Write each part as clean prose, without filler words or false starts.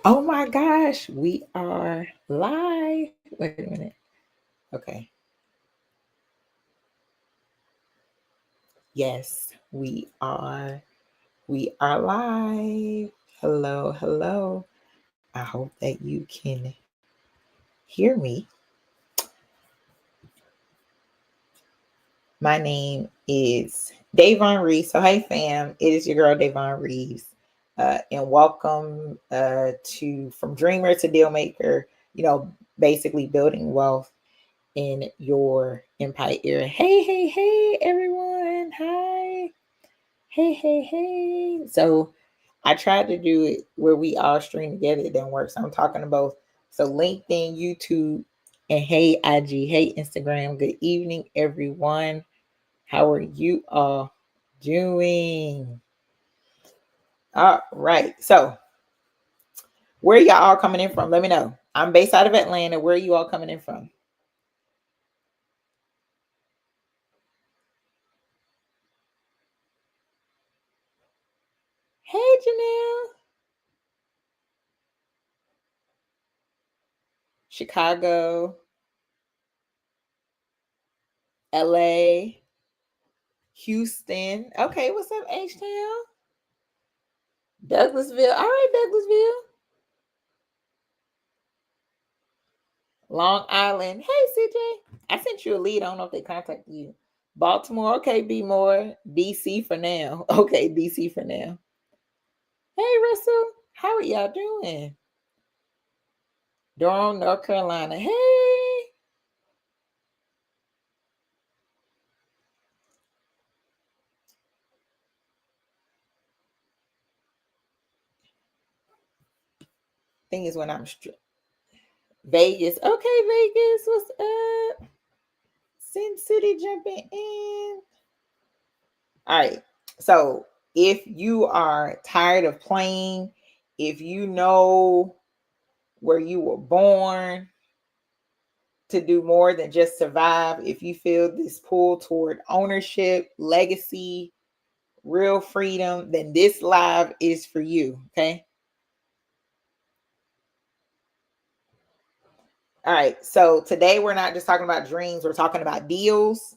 Oh my gosh, we are live. Wait a minute. Okay. Yes, we are. We are live. Hello, hello. I hope that you can hear me. My name is Davon Reeves. So, hey, fam, it is your girl, Davon Reeves. And welcome to From Dreamer to Dealmaker, basically building wealth in your empire. Hey, everyone. Hi. Hey. So I tried to do it where we all stream together. It didn't work. So I'm talking to both. So LinkedIn, YouTube, and hey, IG, hey, Instagram. Good evening, everyone. How are you all doing? All right. So where y'all all coming in from? Let me know. I'm based out of Atlanta. Where are you all coming in from? Hey, Janelle. Chicago, LA, Houston. Okay, what's up, H-Town? Douglasville. All right, Douglasville. Long Island. Hey, CJ. I sent you a lead. I don't know if they contacted you. Baltimore. Okay, B more. DC for now. Okay, DC for now. Hey, Russell. How are y'all doing? Durham, North Carolina. Hey. Thing is when I'm Vegas. Okay, Vegas. What's up? Sin City jumping in. All right. So if you are tired of playing, if you know where you were born to do more than just survive, if you feel this pull toward ownership, legacy, real freedom, then this live is for you. Okay. All right. So today we're not just talking about dreams, we're talking about deals,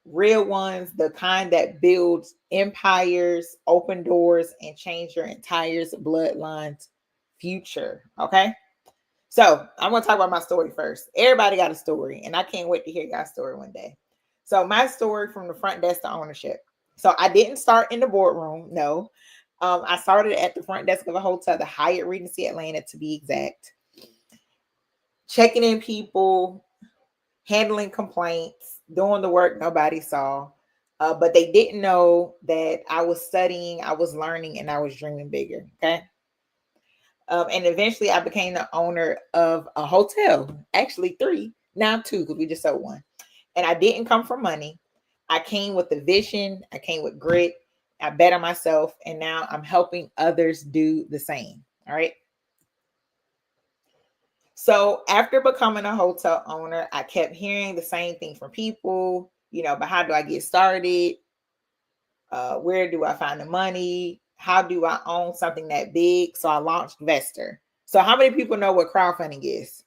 real ones, the kind that builds empires, open doors, and change your entire bloodline's future. Okay. So I'm gonna talk about my story first. Everybody got a story, and I can't wait to hear your story one day. So my story from the front desk to ownership. So I didn't start in the boardroom. No, I started at the front desk of a hotel, the Hyatt Regency Atlanta, to be exact. Checking in people, handling complaints, doing the work nobody saw. But they didn't know that I was studying, I was learning, and I was dreaming bigger. Okay. And eventually I became the owner of a hotel, actually three, now two, because we just sold one. And I didn't come for money. I came with the vision, I came with grit, I bet on myself, and now I'm helping others do the same. All right. So after becoming a hotel owner, I kept hearing the same thing from people, but how do I get started? Where do I find the money? How do I own something that big? So I launched Vestor. So how many people know what crowdfunding is?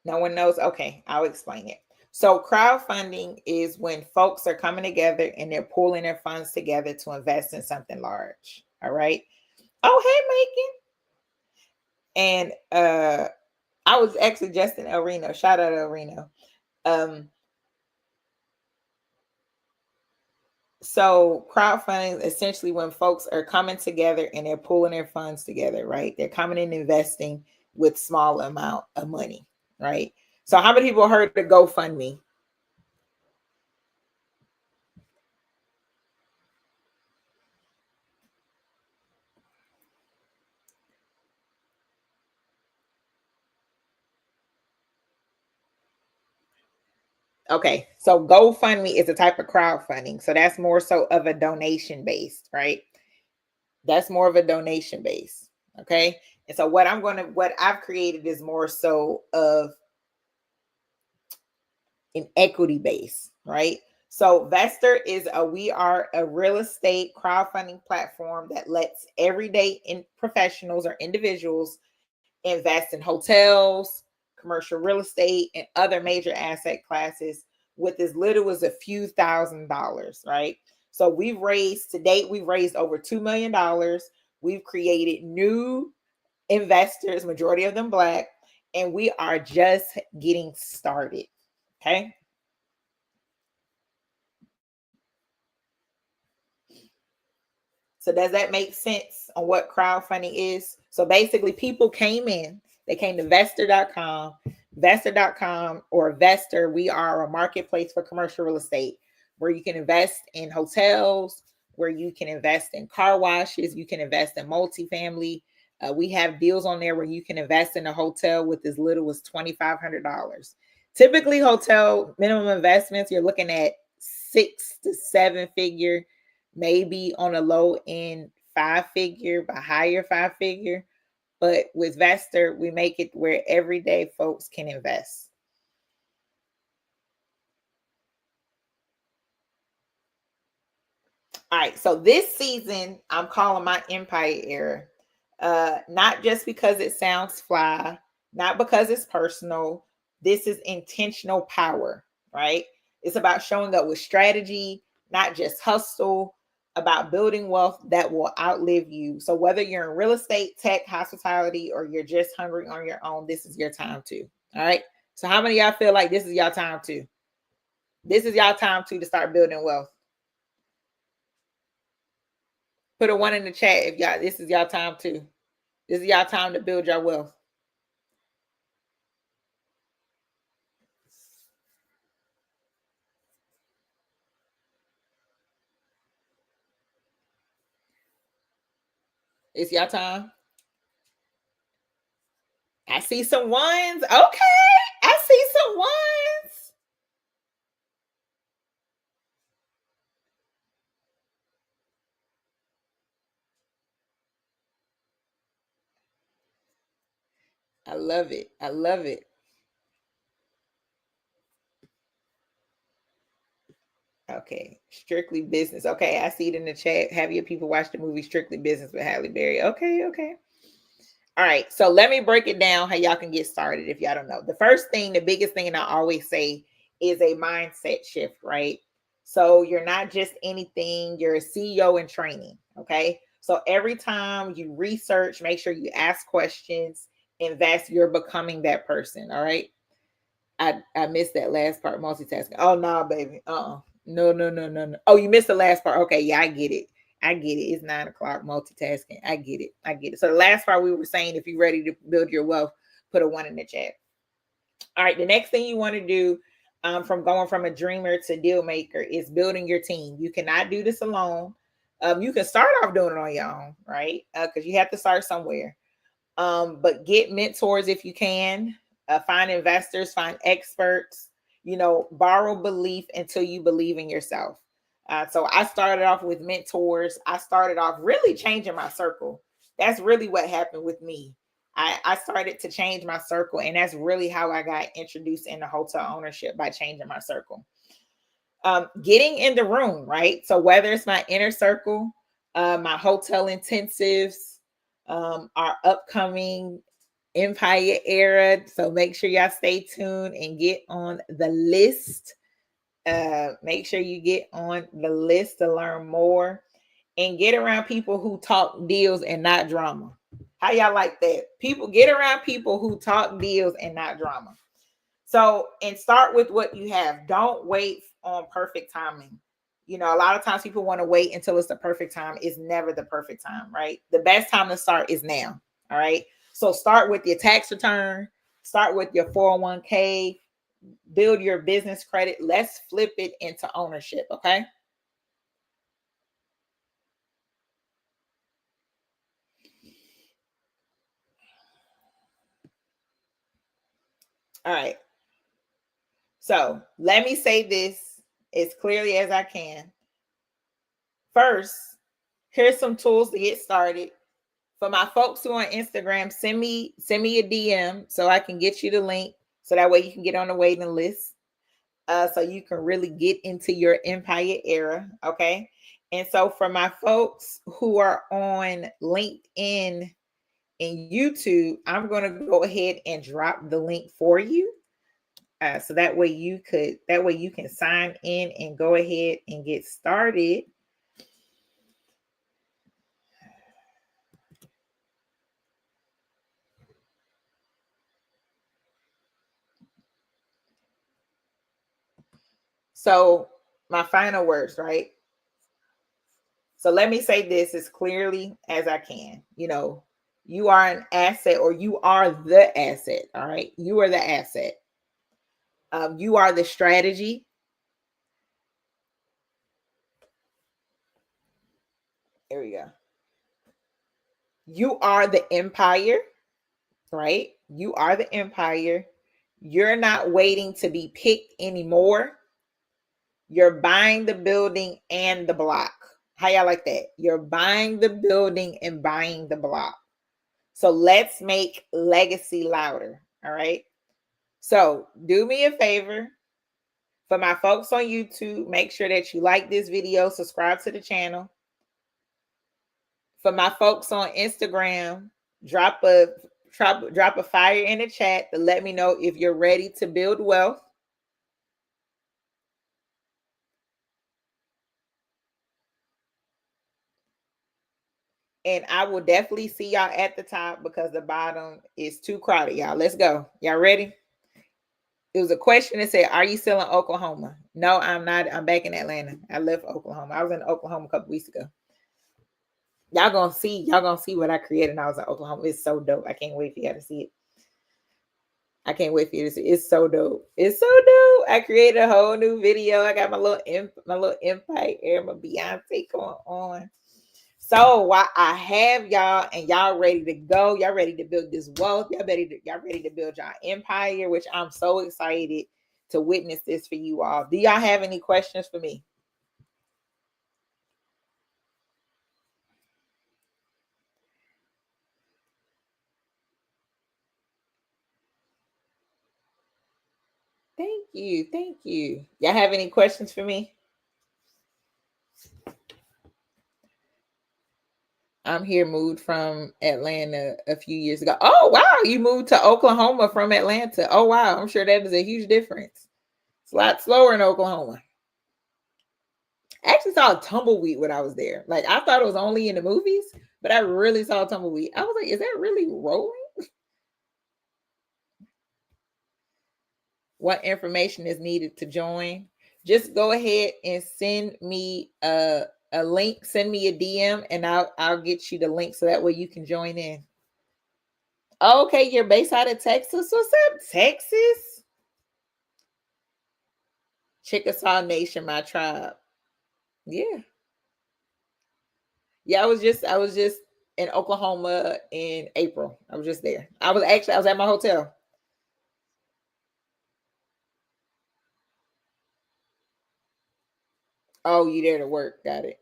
No one knows? Okay, I'll explain it. So crowdfunding is when folks are coming together and they're pulling their funds together to invest in something large. All right. Oh, hey, Macon. And I was actually just in El Reno. Shout out El Reno. Um, so crowdfunding is essentially when folks are coming together and they're pulling their funds together, right? They're coming in investing with small amount of money, right? So how many people heard of GoFundMe? Okay, so GoFundMe is a type of crowdfunding. So that's more so of a donation based, right? That's more of a donation base. Okay. And so what I've created is more so of an equity base, right? So we are a real estate crowdfunding platform that lets everyday professionals or individuals invest in hotels, commercial real estate, and other major asset classes with as little as a few $1,000s, right? So we've raised over $2 million. We've created new investors, majority of them Black, and we are just getting started. Okay. So does that make sense on what crowdfunding is? So basically people they came to Vestor.com, Vestor.com or Vestor. We are a marketplace for commercial real estate where you can invest in hotels, where you can invest in car washes, you can invest in multifamily. We have deals on there where you can invest in a hotel with as little as $2,500. Typically, hotel minimum investments, you're looking at 6 to 7 figure, maybe on a low end 5 figure, but higher 5 figure. But with Vestor, we make it where everyday folks can invest. All right, so this season I'm calling my Empire Era. Not just because it sounds fly, not because it's personal. This is intentional power, right? It's about showing up with strategy, not just hustle, about building wealth that will outlive you. So whether you're in real estate, tech, hospitality, or you're just hungry on your own, this is your time too. All right. So how many of y'all feel like this is your time too? This is y'all time too to start building wealth. Put a one in the chat if y'all this is y'all time too. This is y'all time to build your wealth. It's y'all time. I see some ones. Okay. I see some ones. I love it. I love it. Okay. Strictly Business. Okay. I see it in the chat. Have your people watch the movie Strictly Business with Halle Berry. Okay. Okay. All right. So let me break it down how y'all can get started if y'all don't know. The first thing, the biggest thing, and I always say is a mindset shift, right? So you're not just anything, you're a CEO in training. Okay. So every time you research, make sure you ask questions, invest, you're becoming that person. All right. I missed that last part, multitasking. Oh no, baby. No, no, no, no, no. Oh, you missed the last part. Okay, yeah, I get it. I get it. It's 9 o'clock, multitasking. I get it. I get it. So the last part we were saying, if you're ready to build your wealth, put a one in the chat. All right, the next thing you want to do from going from a dreamer to deal maker is building your team. You cannot do this alone. You can start off doing it on your own, right? Because you have to start somewhere. But get mentors if you can. Find investors, find experts. Borrow belief until you believe in yourself. So I started off with mentors. I started off really changing my circle. That's really what happened with me. I started to change my circle, and that's really how I got introduced into hotel ownership, by changing my circle. Getting in the room, right? So whether it's my inner circle, my hotel intensives, our upcoming Empire Era. So make sure y'all stay tuned and get on the list. Make sure you get on the list to learn more and get around people who talk deals and not drama. How y'all like that? People get around people who talk deals and not drama. So, and start with what you have. Don't wait on perfect timing. A lot of times people want to wait until it's the perfect time. It's never the perfect time, right? The best time to start is now. All right. So start with your tax return, start with your 401k, build your business credit. Let's flip it into ownership. Okay. All right. So let me say this as clearly as I can. First, Here's some tools to get started. For my folks who are on Instagram, send me a DM so I can get you the link so that way you can get on the waiting list. So you can really get into your empire era. Okay. And so for my folks who are on LinkedIn and YouTube, I'm going to go ahead and drop the link for you. So that way you can sign in and go ahead and get started. So my final words, right? So let me say this as clearly as I can. You are an asset, or you are the asset. All right. You are the asset. You are the strategy. There we go. You are the empire, right? You are the empire. You're not waiting to be picked anymore. You're buying the building and the block. How y'all like that? You're buying the building and buying the block. So let's make legacy louder. All right. So do me a favor. For my folks on YouTube, make sure that you like this video, subscribe to the channel. For my folks on Instagram, drop a fire in the chat to let me know if you're ready to build wealth. And I will definitely see y'all at the top because the bottom is too crowded, y'all. Let's go. Y'all ready? It was a question that said, "Are you still in Oklahoma?" No, I'm not. I'm back in Atlanta. I left Oklahoma. I was in Oklahoma a couple weeks ago. Y'all gonna see what I created when I was in Oklahoma. It's so dope. I can't wait for y'all to see it. I can't wait for you to see it. It's so dope. It's so dope. I created a whole new video. I got my little empire era, my Beyonce going on. So while I have y'all and y'all ready to go, y'all ready to build this wealth, y'all ready to build y'all empire, which I'm so excited to witness this for you all. Do y'all have any questions for me? Thank you. Thank you. Y'all have any questions for me? I'm here, moved from Atlanta a few years ago. Oh, wow. You moved to Oklahoma from Atlanta. Oh, wow. I'm sure that is a huge difference. It's a lot slower in Oklahoma. I actually saw a tumbleweed when I was there. Like, I thought it was only in the movies, but I really saw a tumbleweed. I was like, is that really rolling? What information is needed to join? Just go ahead and send me a link. Send me a DM, and I'll get you the link so that way you can join in. Okay, you're based out of Texas. What's up, Texas? Chickasaw Nation, my tribe. Yeah. Yeah, I was just in Oklahoma in April. I was just there. I was at my hotel. Oh, you there to work. Got it.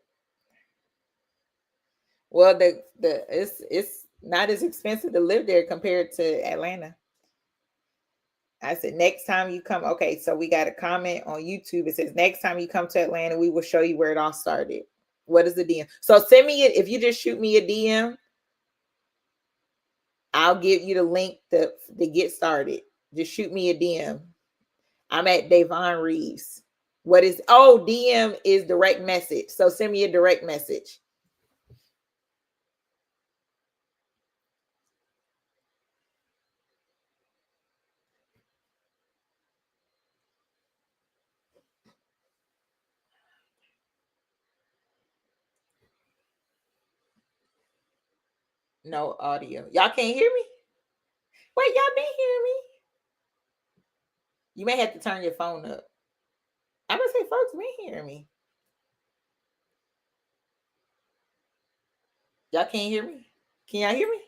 Well, the it's not as expensive to live there compared to Atlanta. I said next time you come. Okay, so we got a comment on YouTube. It says next time you come to Atlanta, we will show you where it all started. What is the DM? So send me it if you just shoot me a DM. I'll give you the link to get started. Just shoot me a DM. I'm at Davon Reeves. What is DM is direct message. So send me a direct message. No audio. Y'all can't hear me? Wait, y'all been hearing me? You may have to turn your phone up. I'm gonna say folks been hearing me. Y'all can't hear me? Can y'all hear me?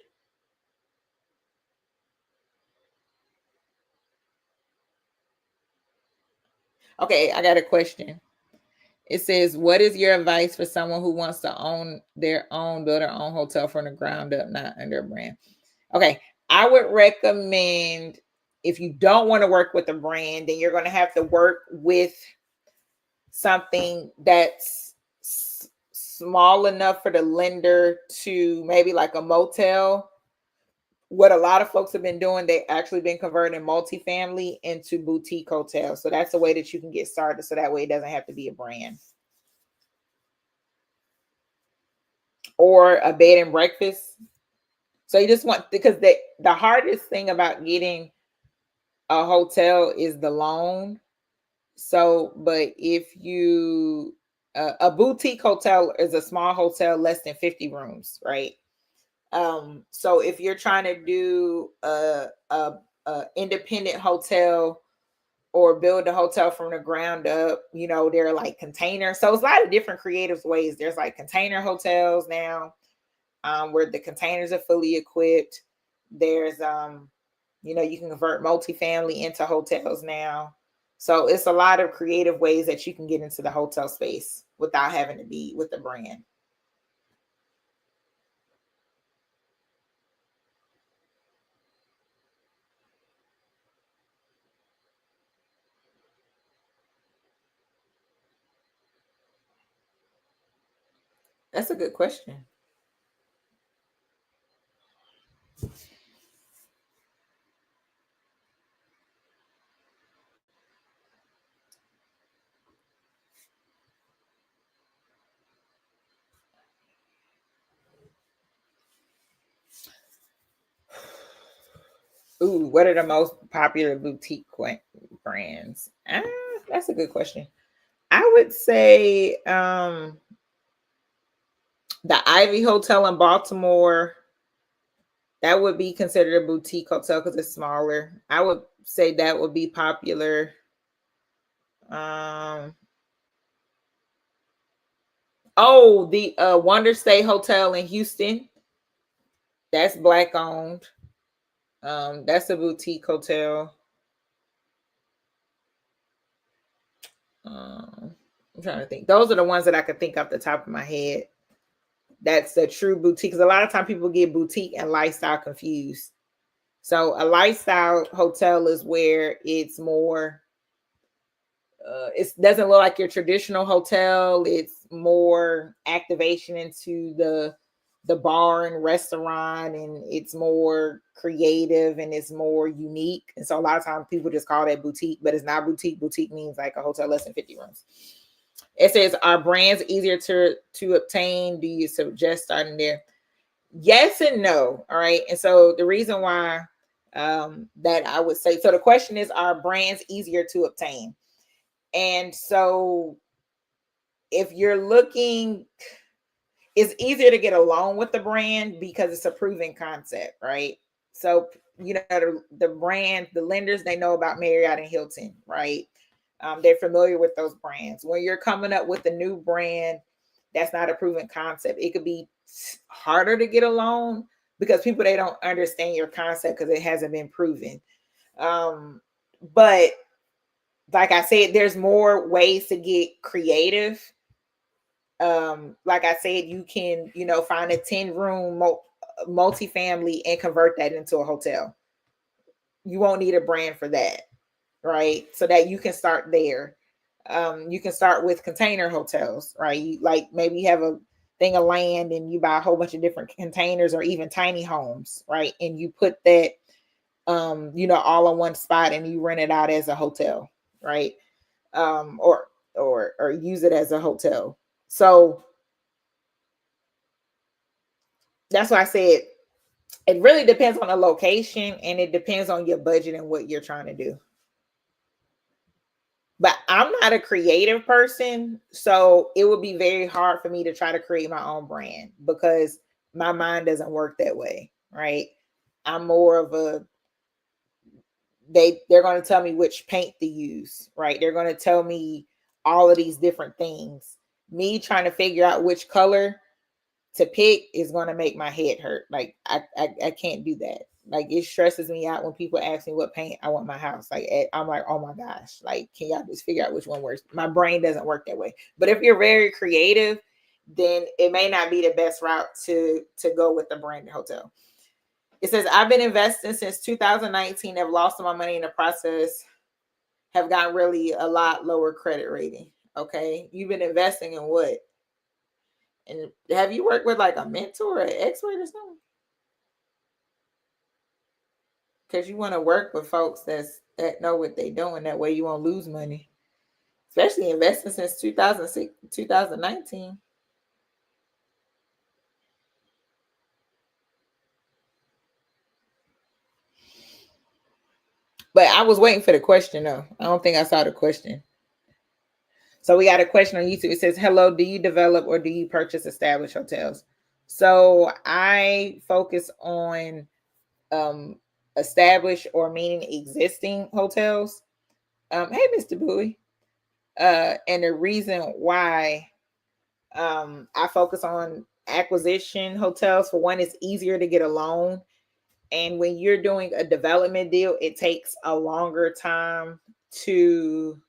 Okay, I got a question. It says, what is your advice for someone who wants to own their own, build their own hotel from the ground up, not under a brand? Okay. I would recommend, if you don't want to work with a brand, then you're going to have to work with something that's small enough for the lender to, maybe like a motel. What a lot of folks have been doing, they actually been converting multifamily into boutique hotels. So that's a way that you can get started. So that way it doesn't have to be a brand. Or a bed and breakfast. So you just want, because the hardest thing about getting a hotel is the loan. So, but if you, a boutique hotel is a small hotel, less than 50 rooms, right? So if you're trying to do a independent hotel or build a hotel from the ground up, there are like containers. So it's a lot of different creative ways. There's like container hotels now, where the containers are fully equipped. There's you can convert multifamily into hotels now. So it's a lot of creative ways that you can get into the hotel space without having to be with the brand. That's a good question. Ooh, what are the most popular boutique brands? That's a good question. I would say the Ivy Hotel in Baltimore. That would be considered a boutique hotel because it's smaller. I would say that would be popular. Um, the Wonder Stay Hotel in Houston. That's Black owned. That's a boutique hotel. I'm trying to think. Those are the ones that I could think off the top of my head. That's a true boutique. Because a lot of time people get boutique and lifestyle confused. So a lifestyle hotel is where it's more. It doesn't look like your traditional hotel. It's more activation into the bar and restaurant, and it's more creative and it's more unique. And so a lot of times people just call that boutique, but it's not boutique. Boutique means like a hotel less than 50 rooms. It says, are brands easier to obtain? Do you suggest starting there? Yes and no. All right. And so the reason why that I would say, so the question is, are brands easier to obtain? And so if you're looking, it's easier to get a loan with the brand because it's a proven concept, right? So, the brand, the lenders, they know about Marriott and Hilton, right? They're familiar with those brands. When you're coming up with a new brand that's not a proven concept, it could be harder to get a loan because they don't understand your concept because it hasn't been proven. But like I said, there's more ways to get creative. Like I said, you can, find a 10-room multifamily and convert that into a hotel. You won't need a brand for that, right? So that you can start there. You can start with container hotels, right? Like maybe you have a thing of land and you buy a whole bunch of different containers or even tiny homes, right? And you put that, all in one spot and you rent it out as a hotel, right? Or use it as a hotel. So that's why I said it really depends on the location and it depends on your budget and what you're trying to do. But I'm not a creative person, so it would be very hard for me to try to create my own brand because my mind doesn't work that way, right? I'm more of a they're going to tell me which paint to use, right? They're going to tell me all of these different things. Me trying to figure out which color to pick is going to make my head hurt. Like I can't do that. Like, it stresses me out when people ask me what paint I want my house. Like, I'm like, oh my gosh, like, can y'all just figure out which one works? My brain doesn't work that way. But if you're very creative, then it may not be the best route to go with the branded hotel. It says, I've been investing since 2019, have lost some of my money in the process, have gotten really a lot lower credit rating. Okay. You've been investing in what? And have you worked with like a mentor or an expert or something? Because you want to work with folks that know what they're doing. That way you won't lose money. Especially investing since 2006, 2019. But I was waiting for the question though. I don't think I saw the question. So we got a question on YouTube. It says, hello, do you develop or do you purchase established hotels? So I focus on established or meaning existing hotels. Hey, Mr. Bowie. And the reason why I focus on acquisition hotels, for one, it's easier to get a loan. And when you're doing a development deal, it takes a longer time to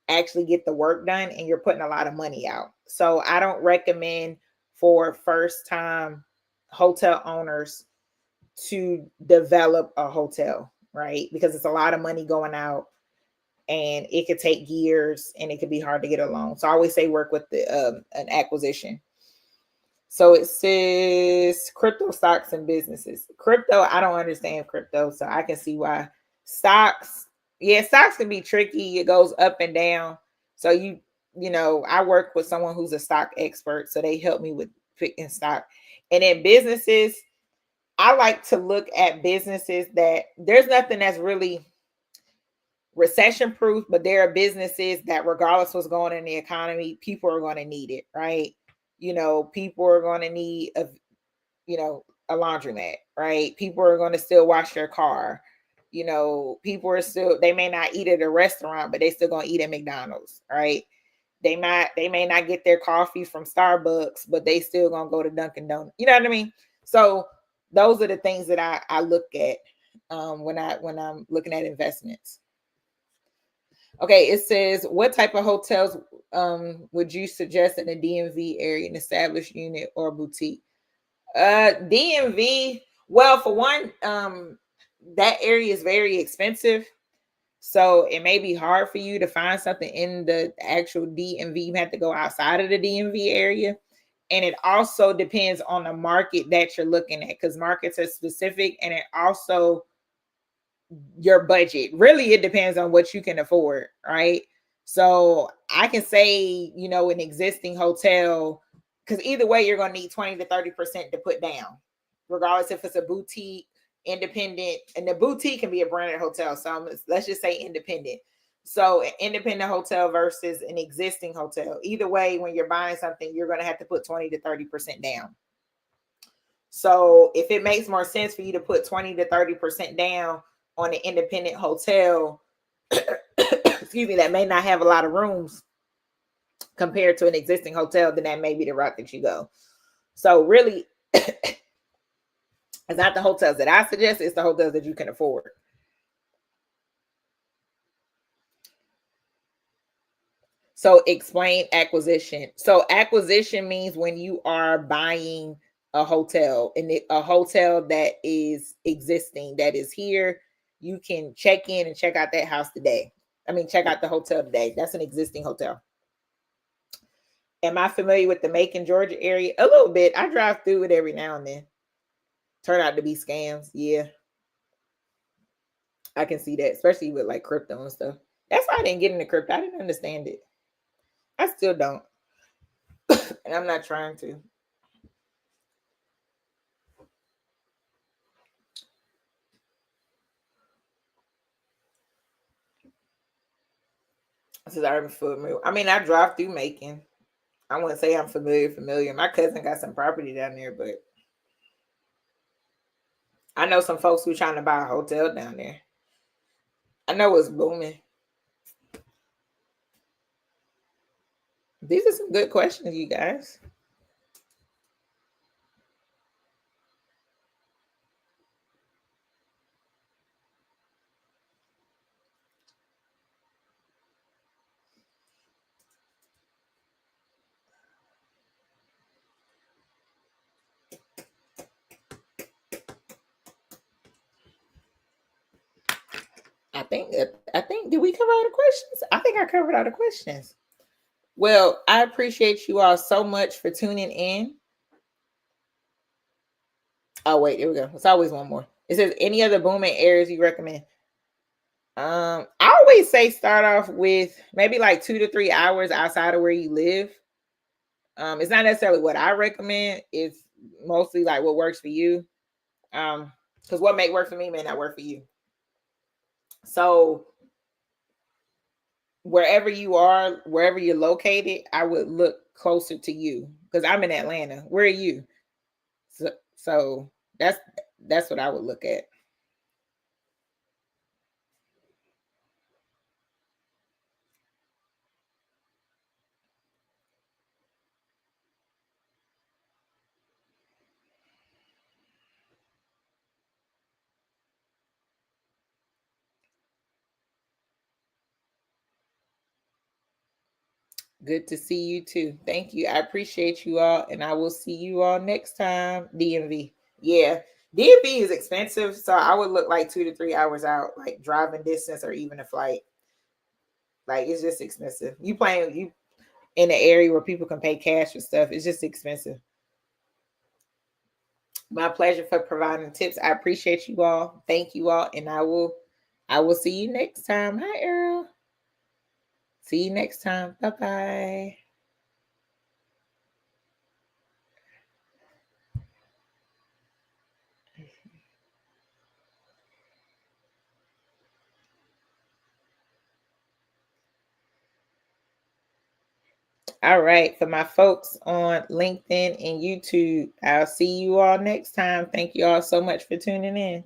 actually get the work done, and you're putting a lot of money out. So I don't recommend for first time hotel owners to develop a hotel, right? Because it's a lot of money going out and it could take years and it could be hard to get a loan. So I always say work with the an acquisition. So it says crypto stocks and businesses. Crypto, I don't understand crypto, so I can see why. Stocks, yeah, stocks can be tricky. It goes up and down. So you know, I work with someone who's a stock expert, so they help me with picking stock. And in businesses, I like to look at businesses that there's nothing that's really recession proof, but there are businesses that regardless what's going on in the economy, people are going to need it, right? You know, people are going to need a laundromat, right? People are going to still wash their car. You know, people are still, they may not eat at a restaurant, but they still going to eat at McDonald's, right? They may not get their coffee from Starbucks, but they still going to go to Dunkin' Donuts. You know what I mean? So those are the things that I look at when I'm looking at investments. Okay, it says, what type of hotels would you suggest in the DMV area, an established unit or boutique? DMV, well, for one, that area is very expensive. So it may be hard for you to find something in the actual DMV. You have to go outside of the DMV area. And it also depends on the market that you're looking at, because markets are specific, and it also your budget. Really, it depends on what you can afford, right? So I can say, you know, an existing hotel, because either way, you're going to need 20 to 30% to put down, regardless if it's a boutique, independent, and the boutique can be a branded hotel. So let's just say independent. So an independent hotel versus an existing hotel. Either way, when you're buying something, you're going to have to put 20 to 30% down. So if it makes more sense for you to put 20 to 30% down on an independent hotel, excuse me, that may not have a lot of rooms compared to an existing hotel, then that may be the route that you go. So really, it's not the hotels that I suggest, it's the hotels that you can afford. So explain acquisition. So acquisition means when you are buying a hotel, and a hotel that is existing, that is here, you can check in and check out that house today. I mean, check out the hotel today. That's an existing hotel. Am I familiar with the Macon, Georgia area? A little bit. I drive through it every now and then. Turn out to be scams. Yeah, I can see that, especially with like crypto and stuff. That's why I didn't get into crypto. I didn't understand it. I still don't. And I'm not trying to. This is urban food meal. I mean, I drive through Macon. I wouldn't say I'm familiar. My cousin got some property down there, but I know some folks who trying to buy a hotel down there. I know it's booming. These are some good questions, you guys. I think did we cover all the questions? I think I covered all the questions. Well, I appreciate you all so much for tuning in. Oh wait, here we go. It's always one more. It says any other booming areas you recommend. I always say start off with maybe like 2 to 3 hours outside of where you live. It's not necessarily what I recommend. It's mostly like what works for you. Because what may work for me may not work for you. So wherever you are, wherever you're located, I would look closer to you because I'm in Atlanta. Where are you? So that's what I would look at. Good to see you too. Thank you. I appreciate you all, and I will see you all next time. DMV. Yeah. DMV is expensive, so I would look like 2 to 3 hours out, like driving distance or even a flight. Like it's just expensive. You in an area where people can pay cash for stuff. It's just expensive. My pleasure for providing tips. I appreciate you all. Thank you all, and I will see you next time. Hi, Earl. See you next time. Bye bye. All right. For my folks on LinkedIn and YouTube, I'll see you all next time. Thank you all so much for tuning in.